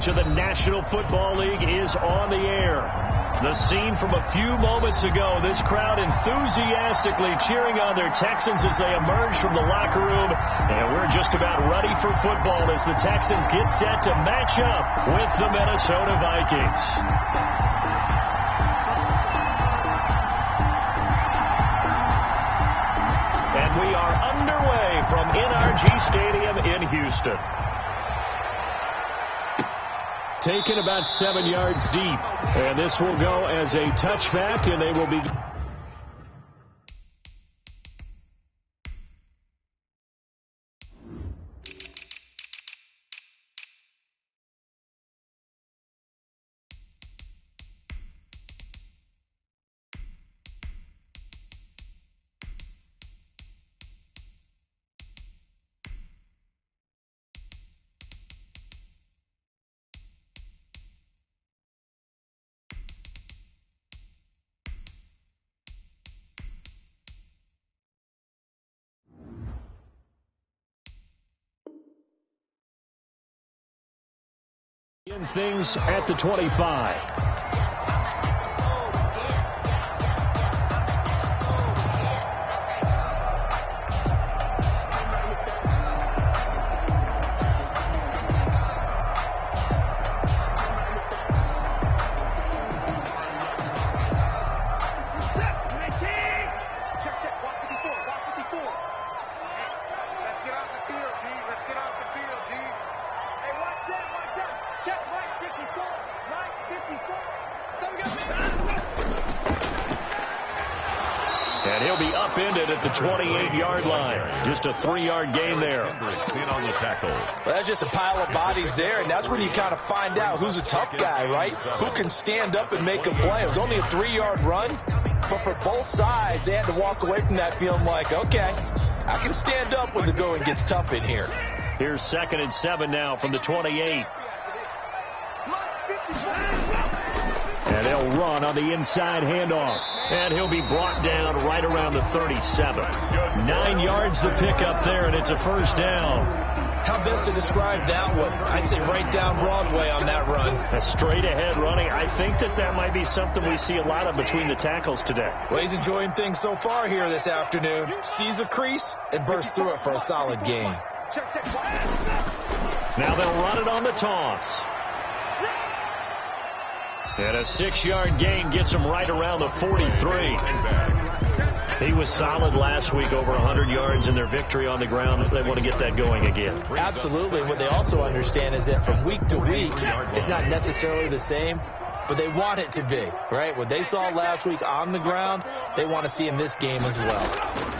coverage of the National Football League is on the air. The scene from a few moments ago, this crowd enthusiastically cheering on their Texans as they emerge from the locker room. And we're just about ready for football as the Texans get set to match up with the Minnesota Vikings. And we are underway from NRG Stadium in Houston. Taken about 7 yards deep. And this will go as a touchback, and they will be... in things at the 25. And he'll be upended at the 28-yard line. Just a 3-yard gain there. In on the tackle. Well, that's just a pile of bodies there, and that's when you kind of find out who's a tough guy, right? Who can stand up and make a play. It was only a 3-yard run, but for both sides, they had to walk away from that feeling like, okay, I can stand up when the going gets tough in here. Here's 2nd and 7 now from the 28. And they'll run on the inside handoff. And he'll be brought down right around the 37. 9 yards to pick up there, and it's a first down. How best to describe that one? I'd say right down Broadway on that run. A straight-ahead running. I think that might be something we see a lot of between the tackles today. Well, he's enjoying things so far here this afternoon. Sees a crease and bursts through it for a solid gain. Now they'll run it on the toss. And a 6-yard gain gets him right around the 43. He was solid last week, over 100 yards in their victory on the ground. They want to get that going again. Absolutely. What they also understand is that from week to week, it's not necessarily the same, but they want it to be, right? What they saw last week on the ground, they want to see in this game as well.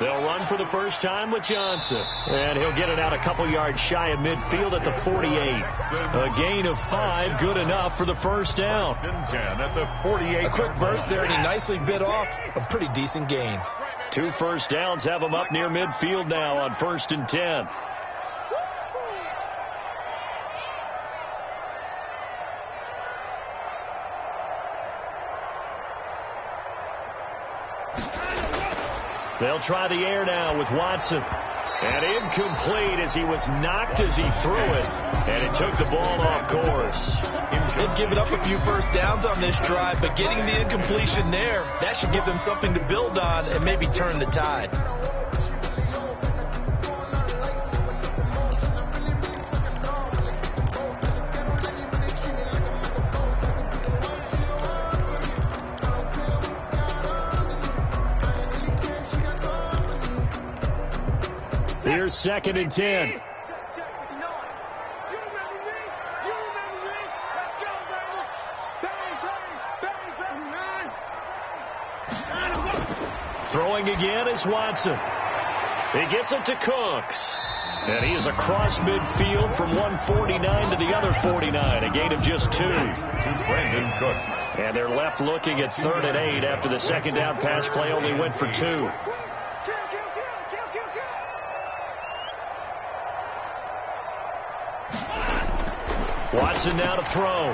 They'll run for the first time with Johnson. And he'll get it out a couple yards shy of midfield at the 48. A gain of 5, good enough for the first down. At the 48. A quick burst there, and he nicely bit off a pretty decent gain. 2 first downs have him up near midfield now on 1st and 10. They'll try the air now with Watson. And incomplete as he was knocked as he threw it. And it took the ball off course. They've given up a few first downs on this drive, but getting the incompletion there, that should give them something to build on and maybe turn the tide. Here's 2nd and 10. Throwing again is Watson. He gets it to Cooks. And he is across midfield from 149 to the other 49. A gain of just 2. To Brandon Cooks. And they're left looking at 3rd and 8 after the second down pass play only went for 2. Watson now to throw.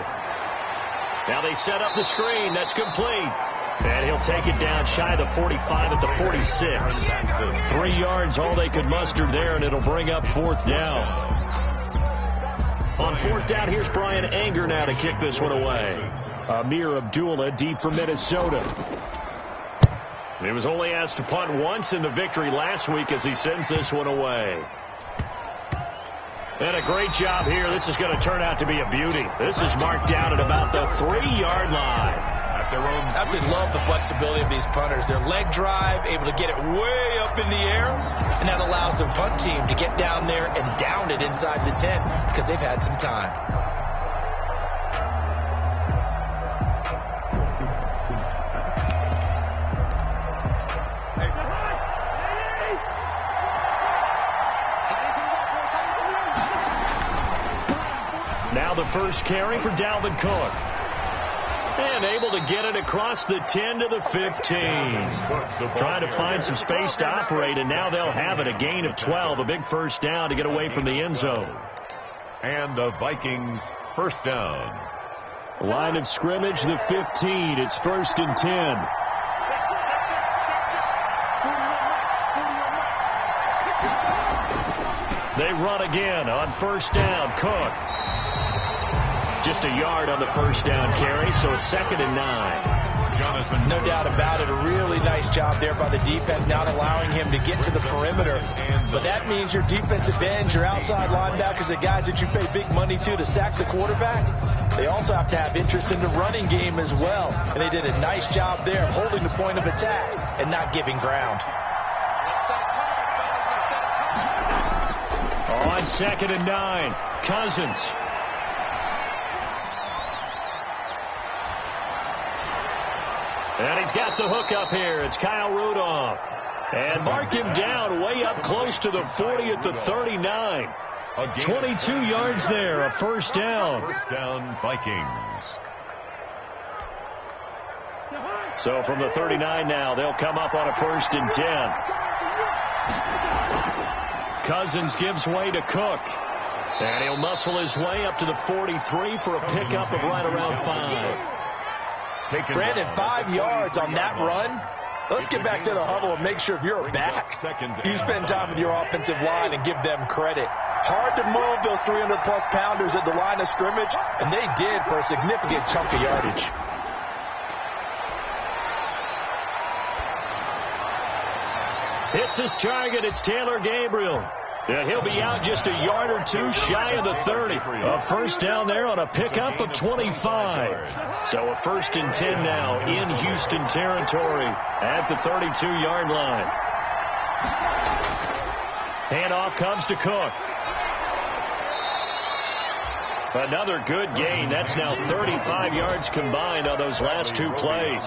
Now they set up the screen. That's complete. And he'll take it down shy of the 45 at the 46. 3 yards, all they could muster there, and it'll bring up 4th down. On fourth down, here's Brian Anger now to kick this one away. Amir Abdullah deep for Minnesota. He was only asked to punt once in the victory last week as he sends this one away. And a great job here. This is going to turn out to be a beauty. This is marked down at about the 3-yard line. Absolutely love the flexibility of these punters. Their leg drive, able to get it way up in the air, and that allows their punt team to get down there and down it inside the 10 because they've had some time. Now the first carry for Dalvin Cook. And able to get it across the 10 to the 15. Trying to find some space to operate, and now they'll have it. A gain of 12, a big first down to get away from the end zone. And the Vikings first down. Line of scrimmage, the 15. It's 1st and 10. They run again on first down. Cook. Just a yard on the first down carry, so it's 2nd and 9. No doubt about it. A really nice job there by the defense, not allowing him to get to the perimeter. But that means your defensive ends, your outside linebackers, the guys that you pay big money to sack the quarterback, they also have to have interest in the running game as well. And they did a nice job there of holding the point of attack and not giving ground. On 2nd and 9, Cousins. And he's got the hook up here. It's Kyle Rudolph. And mark him down way up close to the 40 at the 39. 22 yards there, a first down. First down, Vikings. So from the 39 now, they'll come up on a 1st and 10. Cousins gives way to Cook. And he'll muscle his way up to the 43 for a pickup of right around 5. Brandon, 5 yards on that run. Let's get back to the huddle and make sure if you're back, you spend time with your offensive line and give them credit. Hard to move those 300-plus pounders at the line of scrimmage, and they did for a significant chunk of yardage. Hits his target. It's Taylor Gabriel. And he'll be out just a yard or two shy of the 30. A first down there on a pickup of 25. So a 1st and 10 now in Houston territory at the 32-yard line. Handoff comes to Cook. Another good gain. That's now 35 yards combined on those last 2 plays.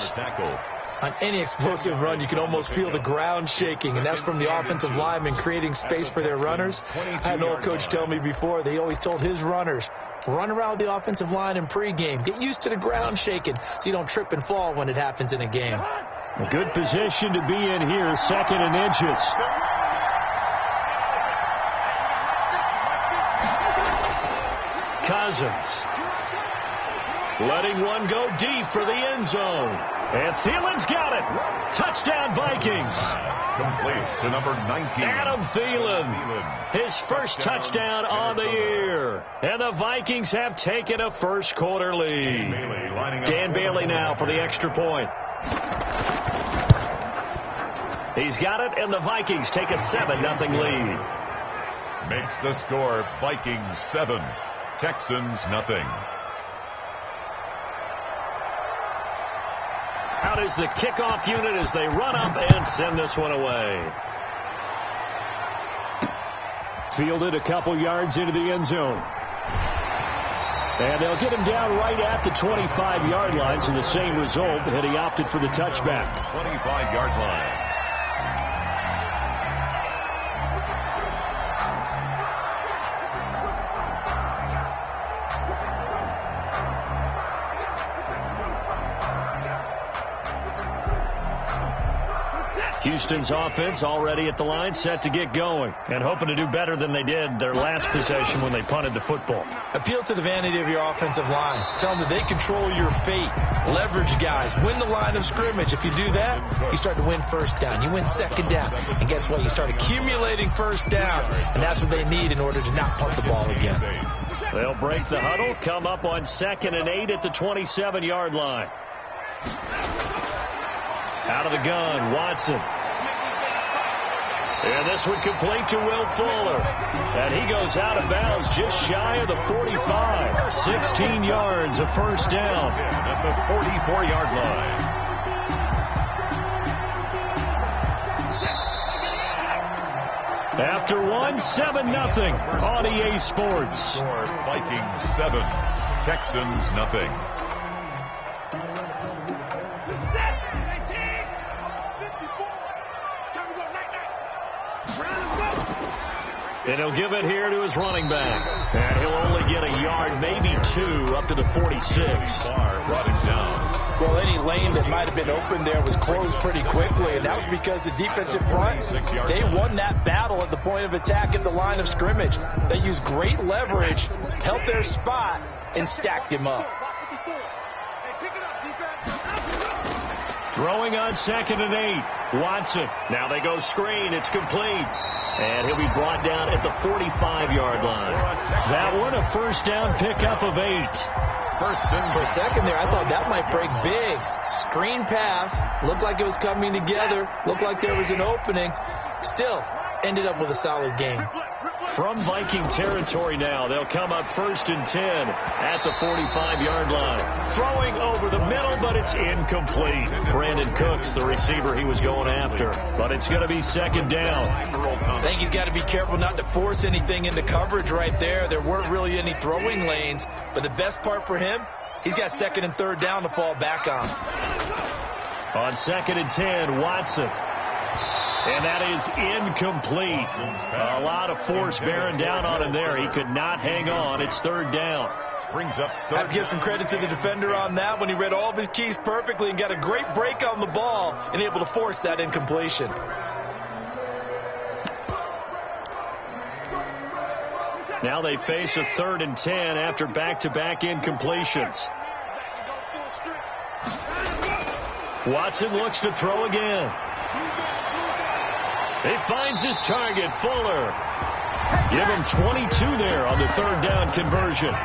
On any explosive run, you can almost feel the ground shaking, and that's from the offensive linemen creating space for their runners. I had an old coach tell me before, they always told his runners, run around the offensive line in pregame. Get used to the ground shaking so you don't trip and fall when it happens in a game. A good position to be in here, 2nd and inches. Cousins. Letting one go deep for the end zone. And Thielen's got it. Touchdown, Vikings. Complete to number 19. Adam Thielen. His first touchdown on the year. And the Vikings have taken a first quarter lead. Dan Bailey now for the extra point. He's got it, and the Vikings take a 7-0 lead. Makes the score Vikings 7, Texans nothing. Out is the kickoff unit as they run up and send this one away. Fielded a couple yards into the end zone. And they'll get him down right at the 25-yard line, so the same result, and he opted for the touchback. 25-yard line. Houston's offense already at the line, set to get going, and hoping to do better than they did their last possession when they punted the football. Appeal to the vanity of your offensive line. Tell them that they control your fate. Leverage guys. Win the line of scrimmage. If you do that, you start to win first down. You win second down. And guess what? You start accumulating first downs, and that's what they need in order to not punt the ball again. They'll break the huddle, come up on 2nd and 8 at the 27-yard line. Out of the gun, Watson. And this one complete to Will Fuller. And he goes out of bounds just shy of the 45. 16 yards, a first down. At the 44-yard line. After one, 7-0 on EA Sports. Vikings 7, Texans nothing. And he'll give it here to his running back. And he'll only get a yard, maybe 2, up to the 46. Barr brought him down. Well, any lane that might have been open there was closed pretty quickly, and that was because the defensive front, they won that battle at the point of attack at the line of scrimmage. They used great leverage, held their spot, and stacked him up. Throwing on 2nd and 8. Watson. Now they go screen. It's complete. And he'll be brought down at the 45-yard line. That one, a first down pickup of 8. For a second there, I thought that might break big. Screen pass. Looked like it was coming together. Looked like there was an opening. Still, ended up with a solid game. From Viking territory now, they'll come up 1st and 10 at the 45-yard line. Throwing over the middle, but it's incomplete. Brandon Cooks, the receiver he was going after. But it's going to be 2nd down. I think he's got to be careful not to force anything into coverage right there. There weren't really any throwing lanes. But the best part for him, he's got 2nd and 3rd down to fall back on. On 2nd and 10, Watson. And that is incomplete. A lot of force bearing down on him there. He could not hang on. It's 3rd down. Brings up I have to give some credit to the defender on that when he read all of his keys perfectly and got a great break on the ball and able to force that incompletion. Now they face a 3rd and 10 after back-to-back incompletions. Watson looks to throw again. He finds his target, Fuller. Give him 22 there on the 3rd down conversion.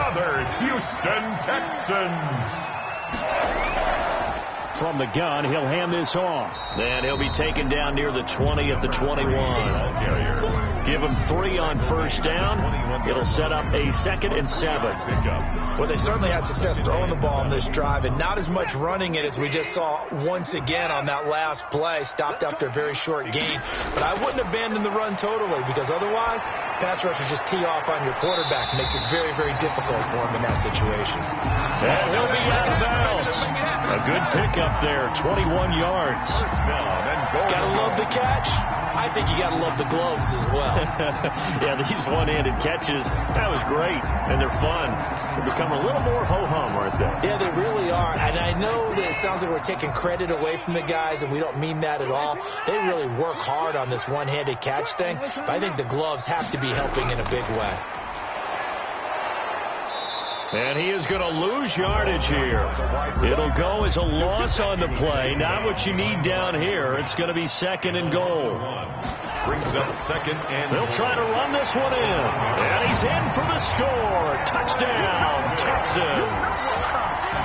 another Houston Texans. From the gun, he'll hand this off. Then he'll be taken down near the 20 at the 21. Give him 3 on first down. It'll set up a 2nd and 7. Well, they certainly had success throwing the ball on this drive and not as much running it as we just saw once again on that last play. Stopped after a very short gain. But I wouldn't abandon the run totally because otherwise, pass rushers just tee off on your quarterback. Makes it very, very difficult for him in that situation. And he'll be out of bounds. A good pickup there, 21 yards. Gotta love the catch. I think you gotta love the gloves as well. Yeah, these one-handed catches, that was great, and they're fun. They become a little more ho-hum, aren't they? Yeah, they really are. And I know that it sounds like we're taking credit away from the guys, and we don't mean that at all. They really work hard on this one-handed catch thing, but I think the gloves have to be helping in a big way. And he is going to lose yardage here. It'll go as a loss on the play. Not what you need down here. It's going to be 2nd and goal. Brings up 2nd and they'll try to run this one in. And he's in for the score. Touchdown, Texans.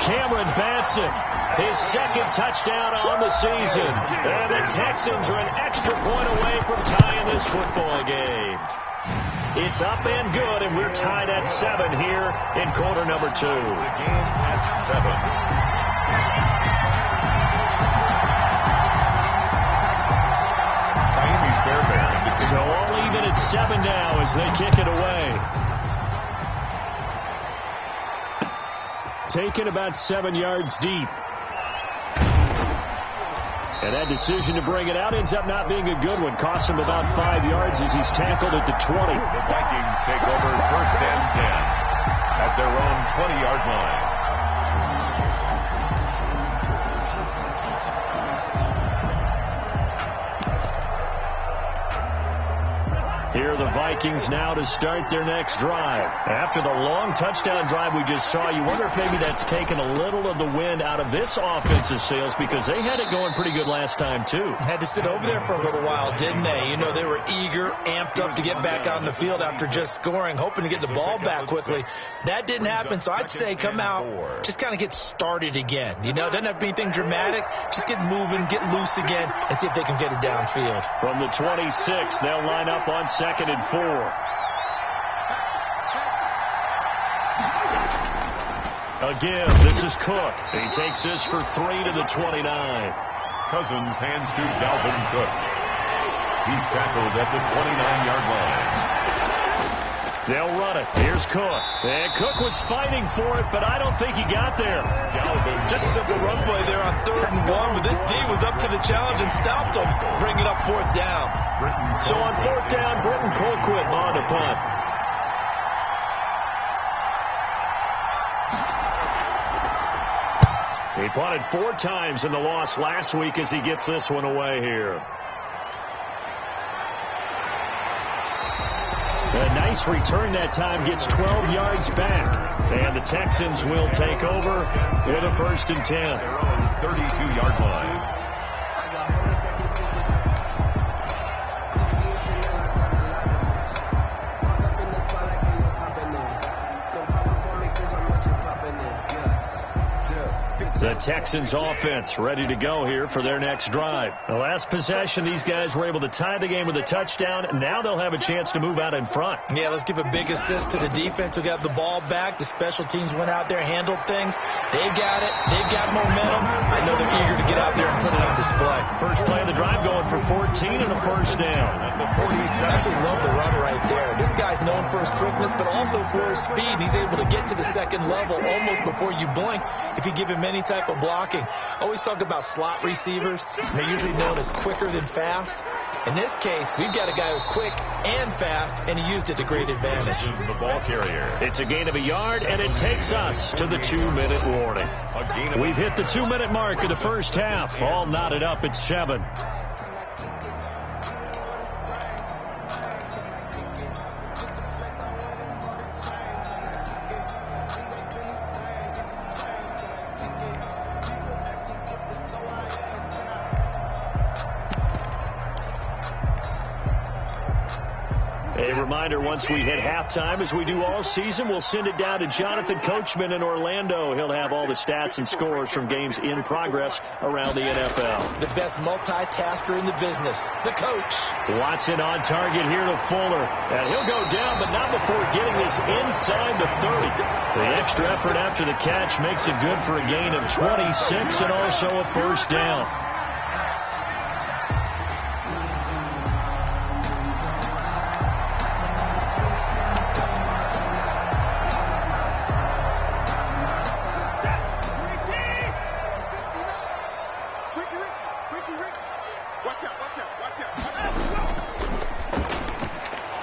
Cameron Batson, his 2nd touchdown on the season. And the Texans are an extra point away from tying this football game. It's up and good, and we're tied at 7 here in quarter number 2. The game at 7. Miami's Bearbear. So all even at 7 now as they kick it away. Taken about 7 yards deep. And that decision to bring it out ends up not being a good one. Costs him about 5 yards as he's tackled at the 20. The Vikings take over 1st and 10 at their own 20-yard line. Here are the Vikings now to start their next drive. After the long touchdown drive we just saw, you wonder if maybe that's taken a little of the wind out of this offensive sails, because they had it going pretty good last time, too. Had to sit over there for a little while, didn't they? You know, they were eager, amped up to get back out in the field after just scoring, hoping to get the ball back quickly. That didn't happen, so I'd say come out, just kind of get started again. You know, doesn't have to be anything dramatic. Just get moving, get loose again, and see if they can get it downfield. From the 26, they'll line up on 2nd and 4. Again, this is Cook. He takes this for 3 to the 29. Cousins hands to Dalvin Cook. He's tackled at the 29-yard line. They'll run it. Here's Cook. And Cook was fighting for it, but I don't think he got there. Just a simple run play there on 3rd and 1, but this D was up to the challenge and stopped him, bringing up 4th down. So on 4th down, Britton Colquitt on to punt. He punted 4 times in the loss last week as he gets this one away here. A nice return that time, gets 12 yards back. And the Texans will take over with a 1st and 10. Their own 32-yard line. The Texans offense ready to go here for their next drive. The last possession, these guys were able to tie the game with a touchdown. Now they'll have a chance to move out in front. Yeah, let's give a big assist to the defense who got the ball back. The special teams went out there, handled things. They got it. They got momentum. I know they're eager to get out there and put it on display. First play of the drive going for 14 and a 1st down. At the 47. I actually love the run right there. This guy's known for his quickness, but also for his speed. He's able to get to the 2nd level almost before you blink if you give him any type of blocking. Always talk about slot receivers. They're usually known as quicker than fast. In this case, we've got a guy who's quick and fast, and he used it to great advantage. The ball carrier. It's a gain of a yard, and it takes us to the 2-minute warning. We've hit the 2-minute mark of the first half. All knotted up at 7. Reminder, once we hit halftime, as we do all season, we'll send it down to Jonathan Coachman in Orlando. He'll have all the stats and scores from games in progress around the NFL. The best multitasker in the business, the coach. Watson on target here to Fuller. And he'll go down, but not before getting this inside the 30. The extra effort after the catch makes it good for a gain of 26 and also a 1st down.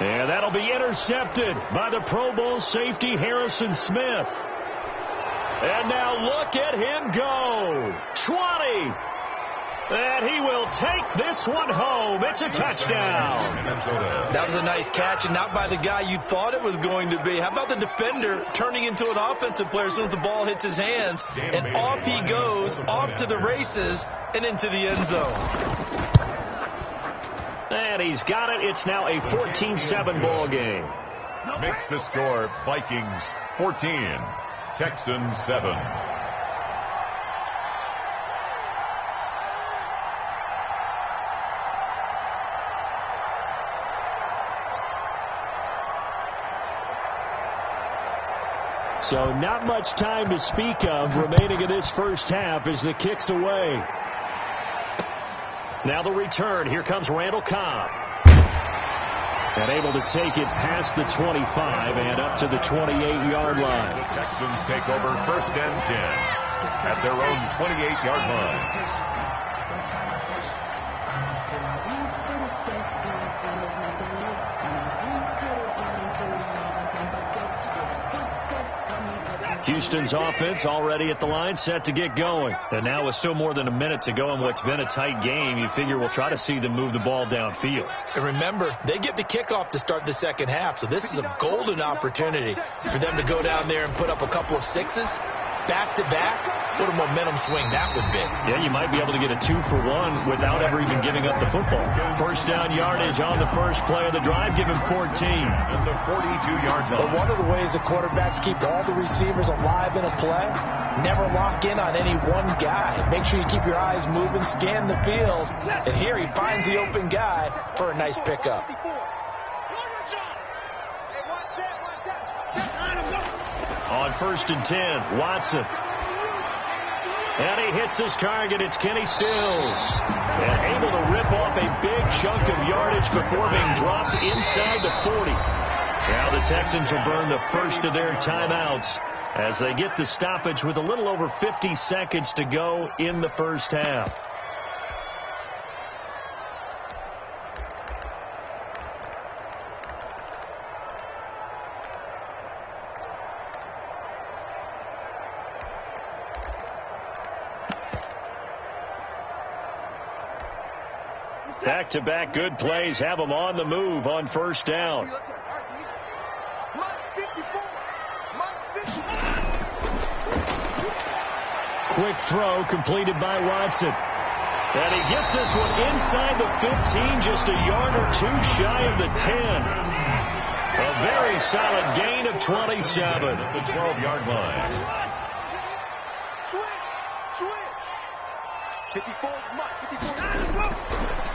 And that'll be intercepted by the Pro Bowl safety Harrison Smith. And now look at him go. 20. And he will take this one home. It's a touchdown. That was a nice catch, and not by the guy you thought it was going to be. How about the defender turning into an offensive player as soon as the ball hits his hands? And off he goes, off to the races, and into the end zone. And he's got it. It's now a 14-7 ball game. Makes the score Vikings 14, Texans 7. So not much time to speak of remaining in this first half as the kick's away. Now the return. Here comes Randall Cobb. And able to take it past the 25 and up to the 28-yard line. The Texans take over 1st and 10 at their own 28-yard line. Houston's offense already at the line, set to get going. And now with still more than a minute to go in what's been a tight game, you figure we'll try to see them move the ball downfield. And remember, they get the kickoff to start the second half, so this is a golden opportunity for them to go down there and put up a couple of sixes back-to-back. What a momentum swing that would be. Yeah, you might be able to get a 2-for-1 without ever even giving up the football. First down yardage on the first play of the drive. Give him 14. At the 42-yard line. But one of the ways the quarterbacks keep all the receivers alive in a play, never lock in on any one guy. Make sure you keep your eyes moving, scan the field. And here he finds the open guy for a nice pickup. On 1st and 10, Watson. And he hits his target. It's Kenny Stills. And able to rip off a big chunk of yardage before being dropped inside the 40. Now the Texans will burn the first of their timeouts as they get the stoppage with a little over 50 seconds to go in the first half. Back-to-back good plays have them on the move on first down. Quick throw completed by Watson. And he gets this one inside the 15, just a yard or two shy of the 10. A very solid gain of 27 at the 12-yard line.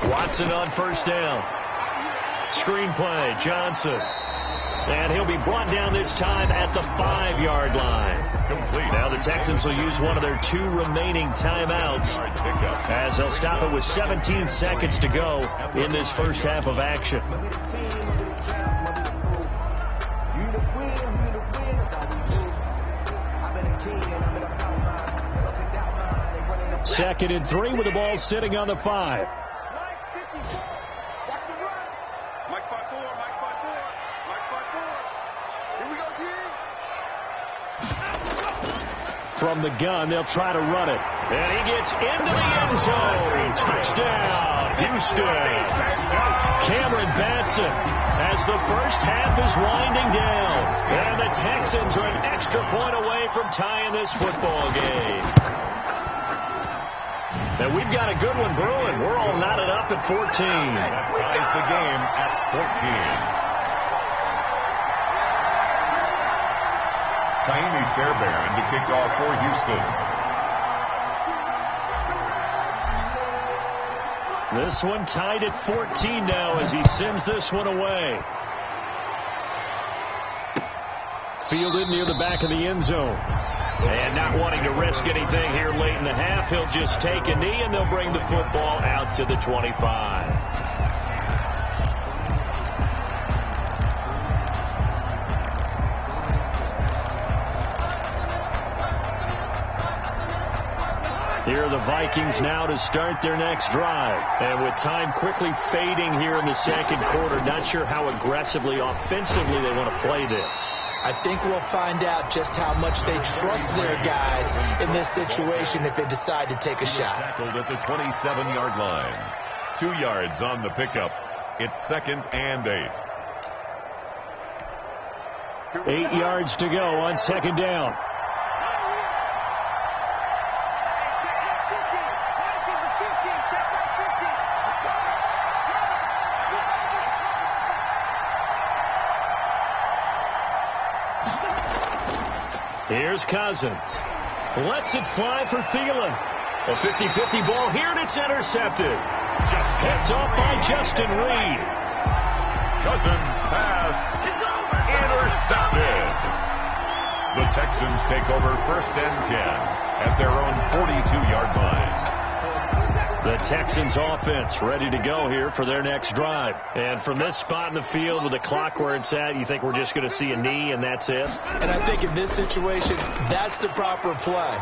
Watson on first down. Screen play, Johnson. And he'll be brought down this time at the 5-yard line. Complete. Now the Texans will use one of their 2 remaining timeouts as they'll stop it with 17 seconds to go in this first half of action. Second and 3 with the ball sitting on the 5. From the gun, they'll try to run it. And he gets into the end zone. Touchdown, Houston. Cameron Batson as the first half is winding down. And the Texans are an extra point away from tying this football game. And we've got a good one brewing. We're all knotted up at 14. That ties the game at 14. Taimi Fairbairn to kick off for Houston. This one tied at 14 now as he sends this one away. Fielded near the back of the end zone. And not wanting to risk anything here late in the half, he'll just take a knee and they'll bring the football out to the 25. Here are the Vikings now to start their next drive. And with time quickly fading here in the second quarter, not sure how aggressively, offensively they want to play this. I think we'll find out just how much they trust their guys in this situation if they decide to take a shot. Tackled at the 27-yard line. 2 yards on the pickup. It's 2nd and 8. 8 yards to go on second down. Here's Cousins. Lets it fly for Thielen. A 50-50 ball here, and it's intercepted. Just picked off by Justin Reed. Cousins pass intercepted. The Texans take over 1st and 10 at their own 42-yard line. The Texans offense ready to go here for their next drive. And from this spot in the field with the clock where it's at, you think we're just going to see a knee and that's it? And I think in this situation, that's the proper play.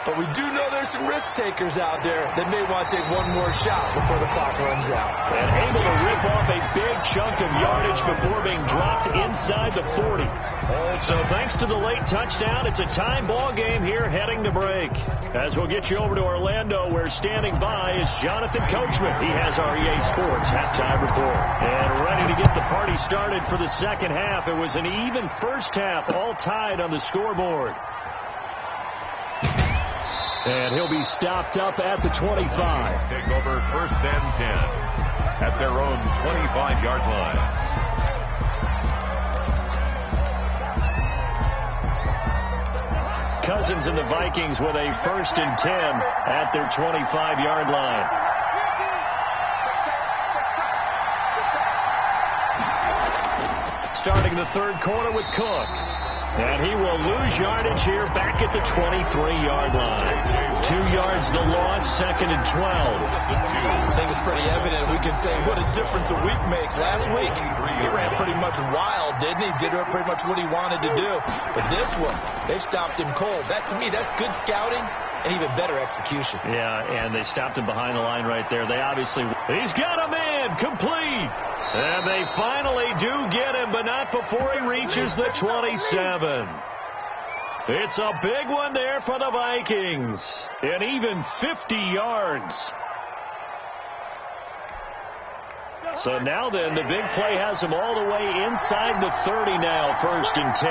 But we do know there's some risk takers out there that may want to take one more shot before the clock runs out. And able to rip off a big chunk of yardage before being dropped inside the 40. So thanks to the late touchdown, it's a tie ball game here heading to break. As we'll get you over to Orlando, where standing by is Jonathan Coachman. He has our EA Sports halftime report. And ready to get the party started for the second half. It was an even first half, all tied on the scoreboard. And he'll be stopped up at the 25. Take over 1st and 10 at their own 25-yard line. Cousins and the Vikings with a 1st and 10 at their 25-yard line. Starting the third quarter with Cook. And he will lose yardage here back at the 23-yard line. 2 yards the loss, 2nd and 12. I think it's pretty evident. We can say what a difference a week makes. Last week, he ran pretty much wild, didn't he? Did pretty much what he wanted to do. But this one, they stopped him cold. That, to me, that's good scouting and even better execution. Yeah, and they stopped him behind the line right there. They obviously... He's got a man, complete. And they finally do get him, but not before he reaches the 27. It's a big one there for the Vikings. And even 50 yards. So now then, the big play has him all the way inside the 30 now, 1st and 10.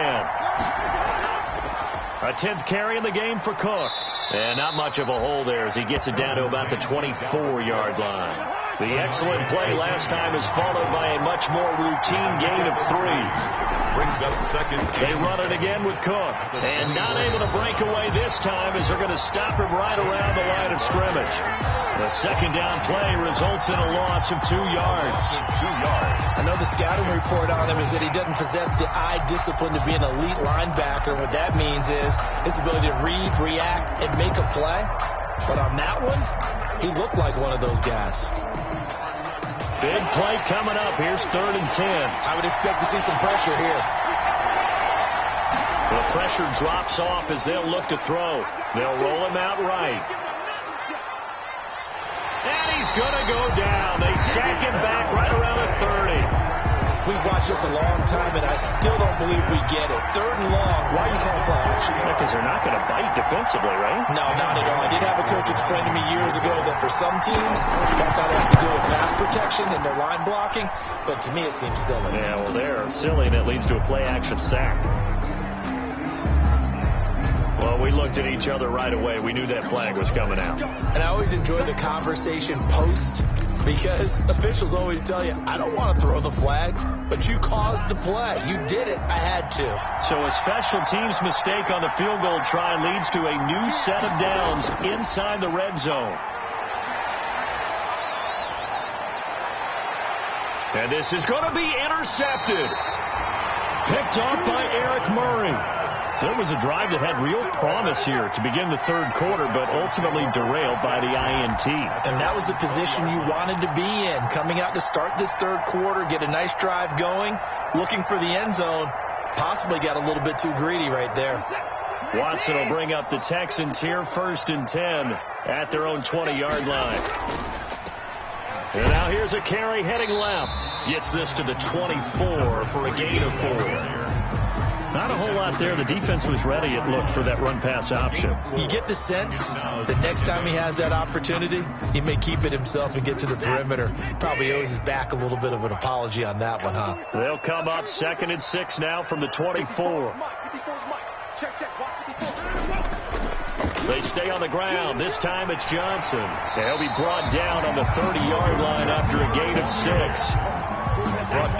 A 10th carry in the game for Cook. And not much of a hole there as he gets it down to about the 24-yard line. The excellent play last time is followed by a much more routine gain of 3. Brings up 2nd. They run it again with Cook. And not able to break away this time as they're going to stop him right around the line of scrimmage. The 2nd down play results in a loss of 2 yards. 2 yards. I know the scouting report on him is that he doesn't possess the eye discipline to be an elite linebacker. What that means is his ability to read, react, and make a play. But on that one, he looked like one of those guys. Big play coming up. Here's 3rd and 10. I would expect to see some pressure here. The pressure drops off as they'll look to throw. They'll roll him out right. And he's going to go down. They sack him back right around the 30. We've watched this a long time, and I still don't believe we get it. 3rd and long. Why are you calling play action? Because they're not going to bite defensively, right? No, not at all. I did have a coach explain to me years ago that for some teams, that's how they have to deal with pass protection and their line blocking. But to me, it seems silly. Yeah, well, they're silly, and it leads to a play-action sack. Well, we looked at each other right away. We knew that flag was coming out. And I always enjoy the conversation post, because officials always tell you, I don't want to throw the flag, but you caused the play. You did it. I had to. So a special teams mistake on the field goal try leads to a new set of downs inside the red zone. And this is going to be intercepted. Picked off by Eric Murray. So it was a drive that had real promise here to begin the third quarter, but ultimately derailed by the INT. And that was the position you wanted to be in, coming out to start this third quarter, get a nice drive going, looking for the end zone. Possibly got a little bit too greedy right there. Watson will bring up the Texans here, 1st and 10 at their own 20-yard line. And now here's a carry heading left. Gets this to the 24 for a gain of 4. Not a whole lot there. The defense was ready, it looked, for that run-pass option. You get the sense that next time he has that opportunity, he may keep it himself and get to the perimeter. Probably owes his back a little bit of an apology on that one, huh? They'll come up 2nd and 6 now from the 24. They stay on the ground. This time it's Johnson. They'll be brought down on the 30-yard line after a gain of 6.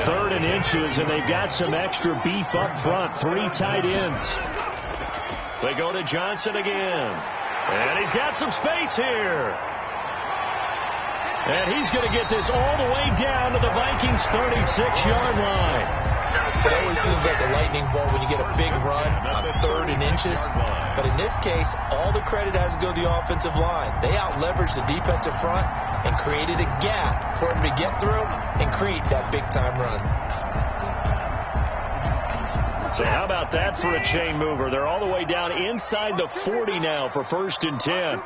3rd and inches, and they've got some extra beef up front. 3 tight ends. They go to Johnson again. And he's got some space here. And he's going to get this all the way down to the Vikings' 36-yard line. It always seems like a lightning bolt when you get a big run on 3rd and inches. But in this case, all the credit has to go to the offensive line. They out-leveraged the defensive front and created a gap for him to get through and create that big-time run. So how about that for a chain mover? They're all the way down inside the 40 now for 1st and 10.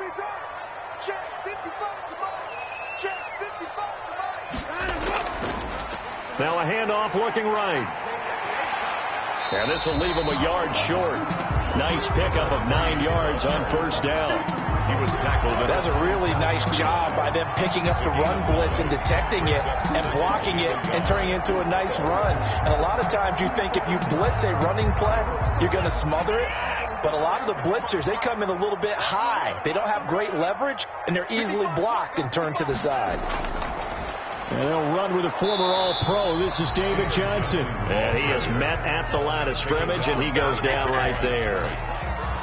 Now a handoff looking right. And this will leave him a yard short. Nice pickup of 9 yards on 1st down. He was tackled. That's a really nice job by them picking up the run blitz and detecting it and blocking it and turning it into a nice run. And a lot of times you think if you blitz a running play, you're going to smother it. But a lot of the blitzers, they come in a little bit high. They don't have great leverage, and they're easily blocked and turned to the side. And they'll run with a former All-Pro. This is David Johnson. And he is met at the line of scrimmage, and he goes down right there.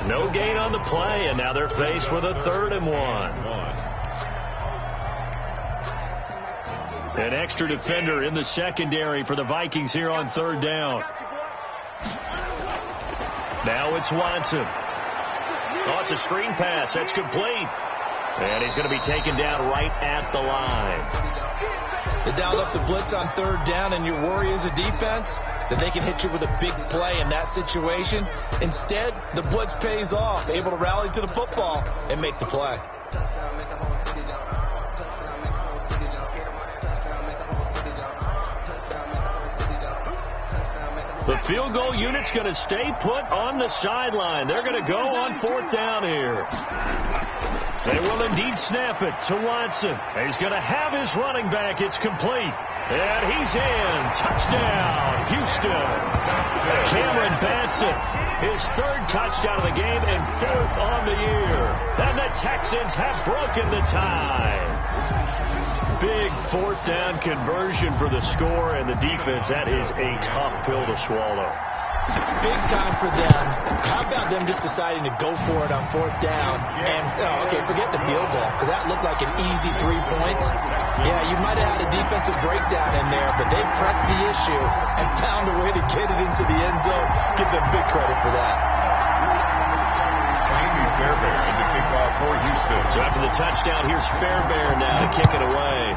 No gain on the play, and now they're faced with a 3rd and 1. An extra defender in the secondary for the Vikings here on 3rd down. Now it's Watson. Oh, it's a screen pass. That's complete. And he's going to be taken down right at the line. They dialed up the blitz on 3rd down, and your worry as a defense that they can hit you with a big play in that situation. Instead, the blitz pays off, able to rally to the football and make the play. The field goal unit's going to stay put on the sideline. They're going to go on 4th down here. They will indeed snap it to Watson. He's going to have his running back. It's complete. And he's in. Touchdown, Houston. Cameron Batson, his 3rd touchdown of the game and 4th on the year. And the Texans have broken the tie. Big 4th down conversion for the score, and the defense, that is a tough pill to swallow. Big time for them. How about them just deciding to go for it on 4th down? And, okay, forget the field goal, because that looked like an easy 3 points. Yeah, you might have had a defensive breakdown in there, but they pressed the issue and found a way to get it into the end zone. Give them big credit for that. Fairbairn in the kickoff for Houston. So after the touchdown, here's Fairbairn now to kick it away.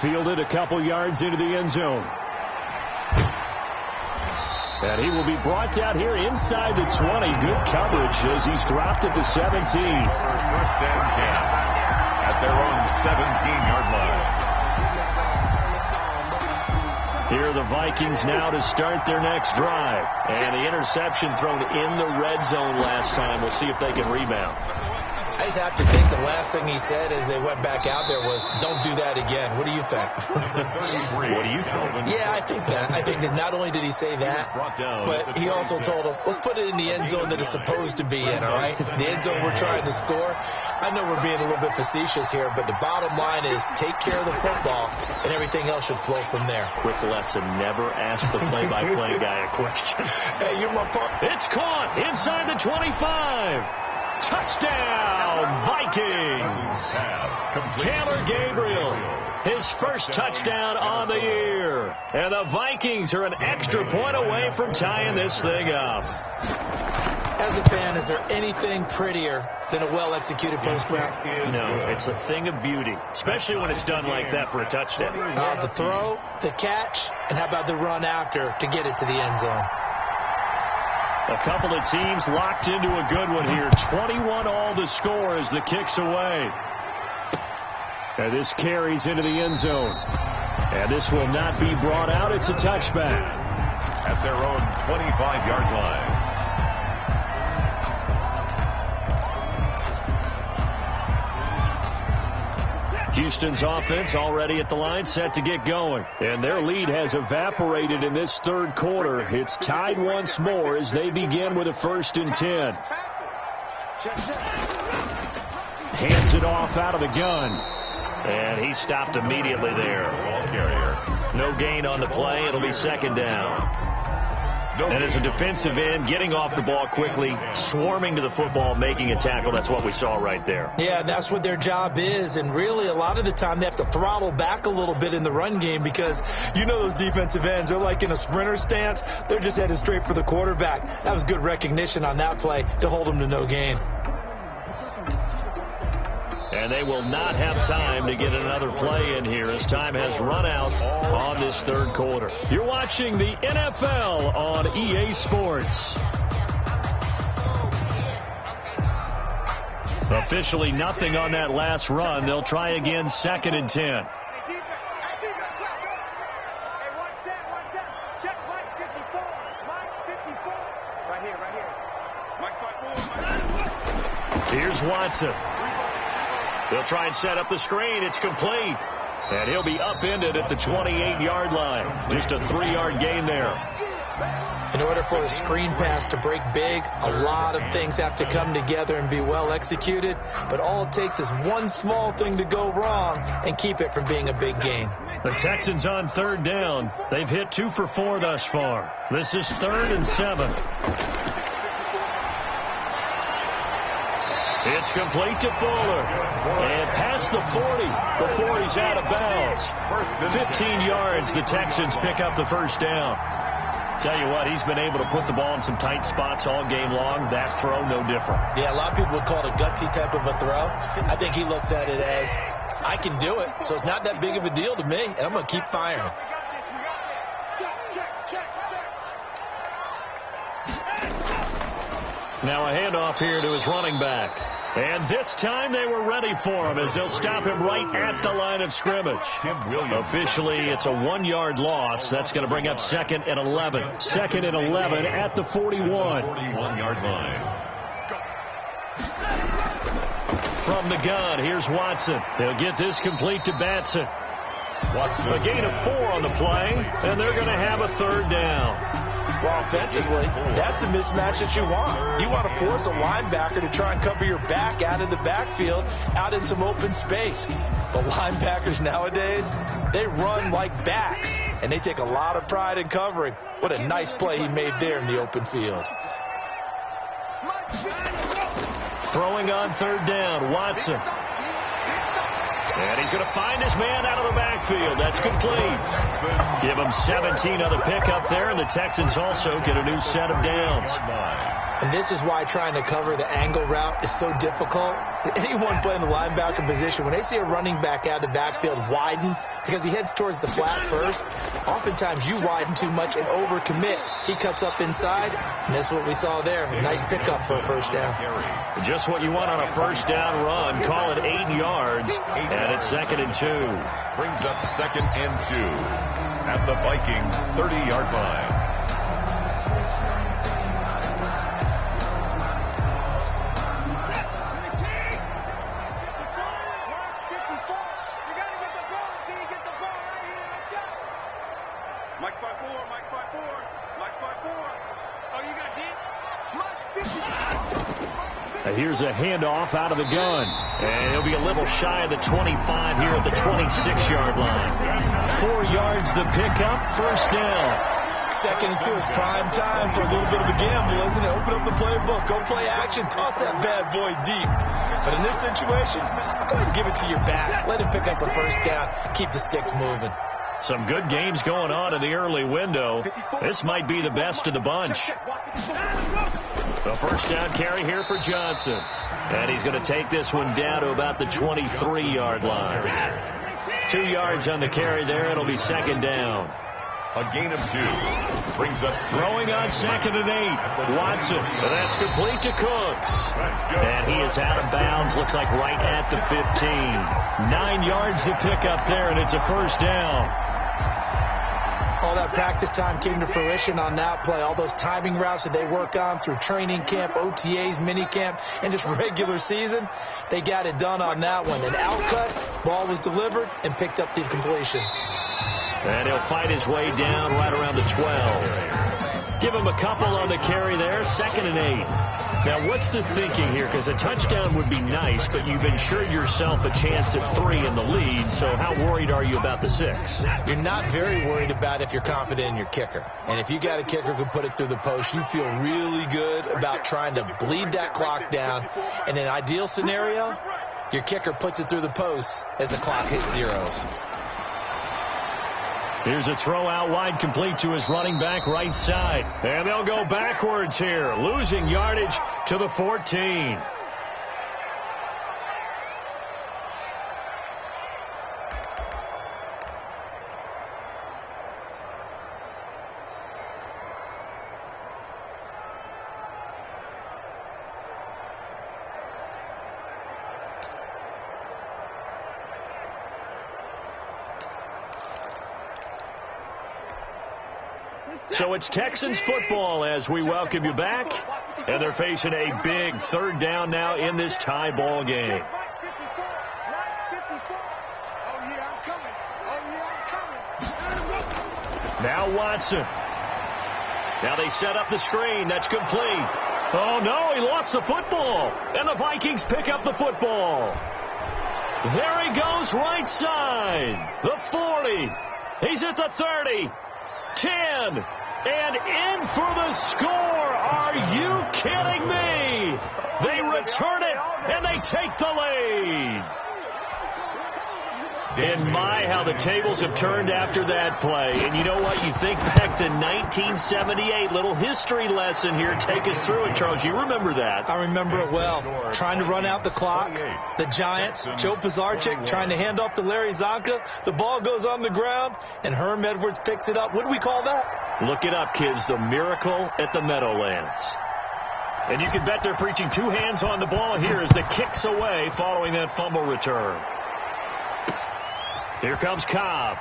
Fielded a couple yards into the end zone. And he will be brought down here inside the 20. Good coverage as he's dropped at the 17. For 1st and 10 at their own 17-yard line. Here are the Vikings now to start their next drive. And the interception thrown in the red zone last time. We'll see if they can rebound. I just have to think the last thing he said as they went back out there was, don't do that again. What do you think? What do you think? Yeah, I think that. I think that not only did he say that, but he also told them, let's put it in the end zone that it's supposed to be in, all right? The end zone we're trying to score. I know we're being a little bit facetious here, but the bottom line is take care of the football, and everything else should flow from there. Quick lesson, never ask the play-by-play guy a question. Hey, you're my partner. It's caught inside the 25. Touchdown, Vikings! Taylor Gabriel, his first touchdown on the year. And the Vikings are an extra point away from tying this thing up. As a fan, is there anything prettier than a well-executed post route? No, it's a thing of beauty, especially when it's done like that for a touchdown. The throw, the catch, and how about the run after to get it to the end zone? A couple of teams locked into a good one here. 21 all the score as the kick's away. And this carries into the end zone. And this will not be brought out. It's a touchback. At their own 25-yard line. Houston's offense already at the line, set to get going. And their lead has evaporated in this 3rd quarter. It's tied once more as they begin with a 1st and 10. Hands it off out of the gun. And he stopped immediately there. Ball carrier. No gain on the play. It'll be 2nd down. And as a defensive end, getting off the ball quickly, swarming to the football, making a tackle, that's what we saw right there. Yeah, that's what their job is. And really, a lot of the time, they have to throttle back a little bit in the run game because you know those defensive ends, they're like in a sprinter stance. They're just headed straight for the quarterback. That was good recognition on that play to hold them to no gain. And they will not have time to get another play in here as time has run out on this third quarter. You're watching the NFL on EA Sports. Officially nothing on that last run. They'll try again, 2nd and 10. Here's Watson. They'll try and set up the screen. It's complete. And he'll be upended at the 28-yard line. Just a 3-yard gain there. In order for a screen pass to break big, a lot of things have to come together and be well executed. But all it takes is one small thing to go wrong and keep it from being a big gain. The Texans on 3rd down. They've hit 2 for 4 thus far. This is 3rd and 7. It's complete to Fuller. And past the 40 before he's out of bounds. 15 yards, the Texans pick up the first down. Tell you what, he's been able to put the ball in some tight spots all game long. That throw, no different. Yeah, a lot of people would call it a gutsy type of a throw. I think he looks at it as, I can do it, so it's not that big of a deal to me, and I'm going to keep firing. Now a handoff here to his running back. And this time they were ready for him as they'll stop him right at the line of scrimmage. Officially, it's a 1-yard loss. That's going to bring up 2nd and 11. 2nd and 11 at the 41. 41-yard line. From the gun, here's Watson. They'll get this complete to Batson. Watson. A gain of 4 on the play, and they're going to have a 3rd down. Well, offensively, that's the mismatch that you want. You want to force a linebacker to try and cover your back out of the backfield, out in some open space. But linebackers nowadays, they run like backs, and they take a lot of pride in covering. What a nice play he made there in the open field. Throwing on 3rd down, Watson. And he's going to find his man out of the backfield. That's complete. Give him 17 on the pickup there, and the Texans also get a new set of downs. And this is why trying to cover the angle route is so difficult. Anyone playing the linebacker position, when they see a running back out of the backfield widen, because he heads towards the flat first, oftentimes you widen too much and overcommit. He cuts up inside, and that's what we saw there. A nice pickup for a first down. Just what you want on a first down run. Call it 8 yards, and it's 2nd and 2. Brings up 2nd and 2 at the Vikings' 30-yard line. Here's a handoff out of the gun. And he'll be a little shy of the 25 here at the 26-yard line. 4 yards the pickup, first down. 2nd and 2 is prime time for a little bit of a gamble, isn't it? Open up the playbook, go play action, toss that bad boy deep. But in this situation, go ahead and give it to your back. Let him pick up a first down, keep the sticks moving. Some good games going on in the early window. This might be the best of the bunch. The first down carry here for Johnson. And he's going to take this one down to about the 23-yard line. 2 yards on the carry there. It'll be 2nd down. A gain of 2. Brings up throwing on 2nd and 8. Watson. That's complete to Cooks. And he is out of bounds. Looks like right at the 15. 9 yards to pick up there, and it's a first down. All that practice time came to fruition on that play. All those timing routes that they work on through training camp, OTAs, minicamp, and just regular season, they got it done on that one. An outcut, ball was delivered, and picked up the completion. And he'll fight his way down right around the 12. Give him a couple on the carry there, 2nd and 8. Now, what's the thinking here? Because a touchdown would be nice, but you've ensured yourself a chance at 3 in the lead, so how worried are you about the 6? You're not very worried about if you're confident in your kicker. And if you got a kicker who can put it through the post, you feel really good about trying to bleed that clock down. In an ideal scenario, your kicker puts it through the post as the clock hits zeros. Here's a throw out wide, complete to his running back right side. And they'll go backwards here, losing yardage to the 14. So it's Texans football as we welcome you back. And they're facing a big third down now in this tie ball game. Now Watson. Now they set up the screen. That's complete. Oh, no, he lost the football. And the Vikings pick up the football. There he goes right side. The 40. He's at the 30. 10. And in for the score. Are you kidding me? They return it, and they take the lead. And my, how the tables have turned after that play. And you know what? You think back to 1978. Little history lesson here. Take us through it, Charles. You remember that. I remember it well. Trying to run out the clock. The Giants, Joe Pizarczyk trying to hand off to Larry Zonka. The ball goes on the ground, and Herm Edwards picks it up. What do we call that? Look it up, kids. The miracle at the Meadowlands. And you can bet they're preaching two hands on the ball here as the kick's away following that fumble return. Here comes Cobb.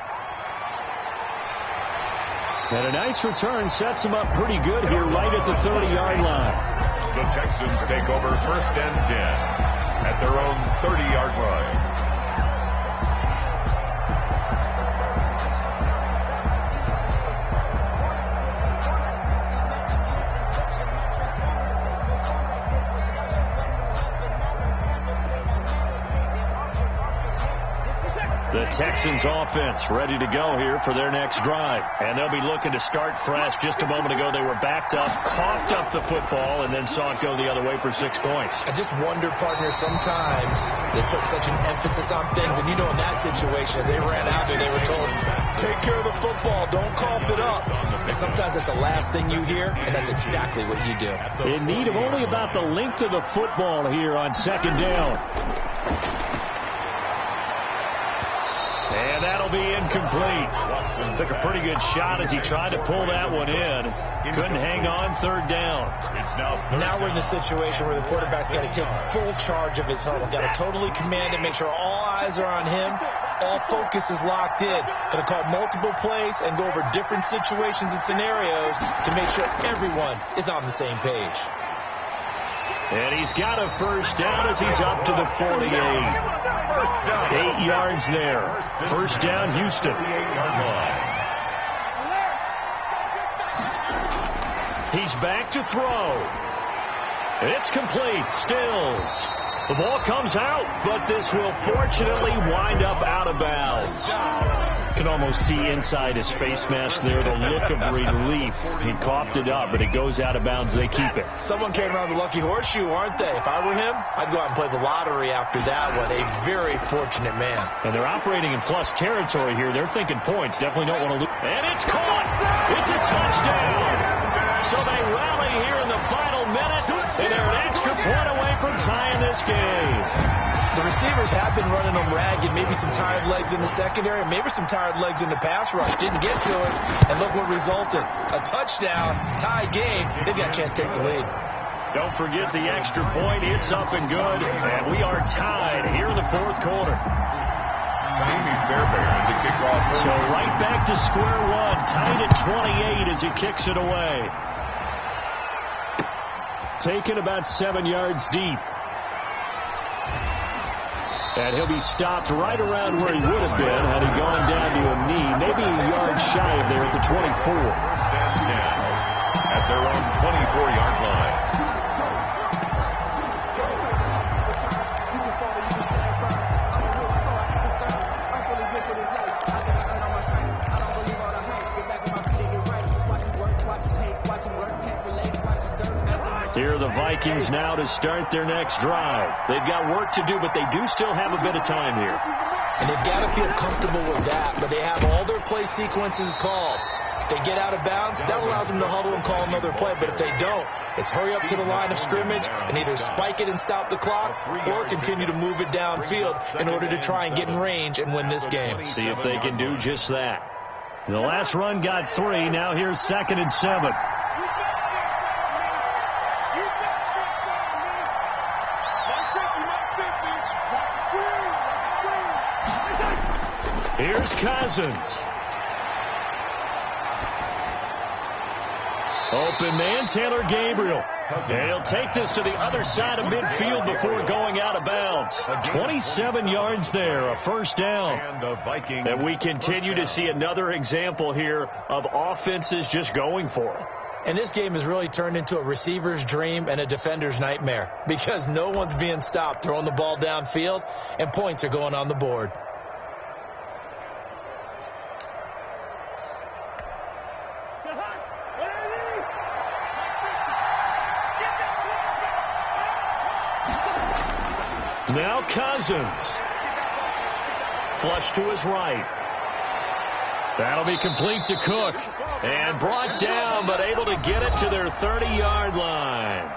And a nice return sets him up pretty good here right at the 30-yard line. The Texans take over 1st and 10 at their own 30-yard line. The Texans offense ready to go here for their next drive. And they'll be looking to start fresh. Just a moment ago, they were backed up, coughed up the football, and then saw it go the other way for 6 points. I just wonder, partner, sometimes they put such an emphasis on things. And you know, in that situation, as they ran out there, they were told, take care of the football, don't cough it up. And sometimes that's the last thing you hear, and that's exactly what you do. In need of only about the length of the football here on 2nd down. And that'll be incomplete. Took a pretty good shot as he tried to pull that one in. Couldn't hang on 3rd down. Now we're in the situation where the quarterback's got to take full charge of his huddle. Got to totally command it, make sure all eyes are on him. All focus is locked in. Going to call multiple plays and go over different situations and scenarios to make sure everyone is on the same page. And he's got a 1st down as he's up to the 48. 8 yards there. 1st down, Houston. He's back to throw. It's complete. Stills. The ball comes out, but this will fortunately wind up out of bounds. You can almost see inside his face mask there the look of relief. He coughed it up, but it goes out of bounds. They keep it. Someone came around the lucky horseshoe, aren't they? If I were him, I'd go out and play the lottery after that one. A very fortunate man. And they're operating in plus territory here. They're thinking points. Definitely don't want to lose. And it's caught. It's a touchdown. So they rally here in the final minute, and they're an extra point away from tying this game. The receivers have been running them ragged. Maybe some tired legs in the secondary, maybe some tired legs in the pass rush. Didn't get to it, and look what resulted. A touchdown, tie game. They've got a chance to take the lead. Don't forget the extra point. It's up and good, and we are tied here in the 4th quarter. So right back to square one, tied at 28 as he kicks it away. Taken about 7 yards deep. And he'll be stopped right around where he would have been had he gone down to a knee, maybe a yard shy of there at the 24. At their own 24-yard line. Here are the Vikings now to start their next drive. They've got work to do, but they do still have a bit of time here. And they've got to feel comfortable with that, but they have all their play sequences called. If they get out of bounds, that allows them to huddle and call another play. But if they don't, it's hurry up to the line of scrimmage and either spike it and stop the clock or continue to move it downfield in order to try and get in range and win this game. See if they can do just that. The last run got 3. Now here's 2nd and 7. Here's Cousins. Open man, Taylor Gabriel. And he'll take this to the other side of midfield before going out of bounds. 27 yards there, a first down. And we continue to see another example here of offenses just going for it. And this game has really turned into a receiver's dream and a defender's nightmare because no one's being stopped throwing the ball downfield, and points are going on the board. Now Cousins. Flush to his right. That'll be complete to Cook. And brought down, but able to get it to their 30-yard line.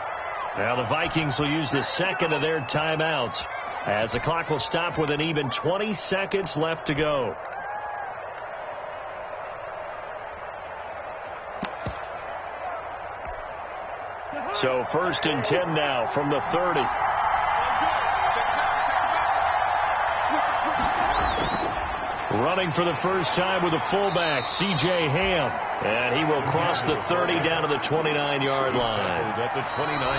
Now the Vikings will use the second of their timeouts as the clock will stop with an even 20 seconds left to go. So 1st and 10 now from the 30. Running for the first time with a fullback, C.J. Ham. And he will cross the 30 down to the 29-yard line.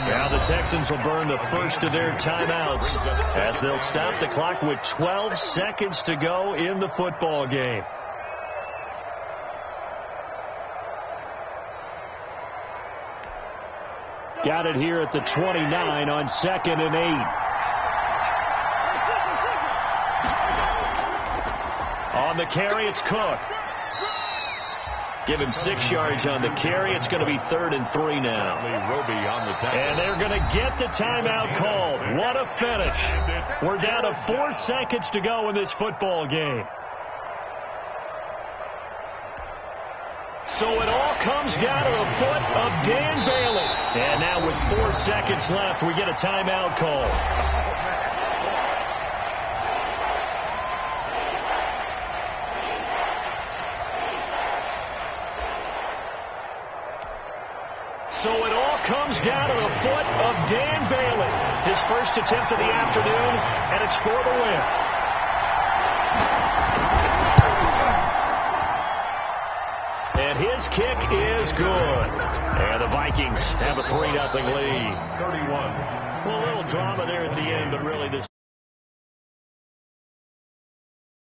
Now the Texans will burn the first of their timeouts as they'll stop the clock with 12 seconds to go in the football game. Got it here at the 29 on 2nd and 8. On the carry, it's Cook. Give him 6 yards on the carry. It's going to be 3rd and 3 now. And they're going to get the timeout called. What a finish. We're down to 4 seconds to go in this football game. So it all comes down to the foot of Dan Bailey. And now with 4 seconds left, we get a timeout call. So it all comes down to the foot of Dan Bailey. His first attempt of the afternoon, and it's for the win. And his kick is good. And the Vikings have a 3-0 lead. 31. Well, a little drama there at the end, but really this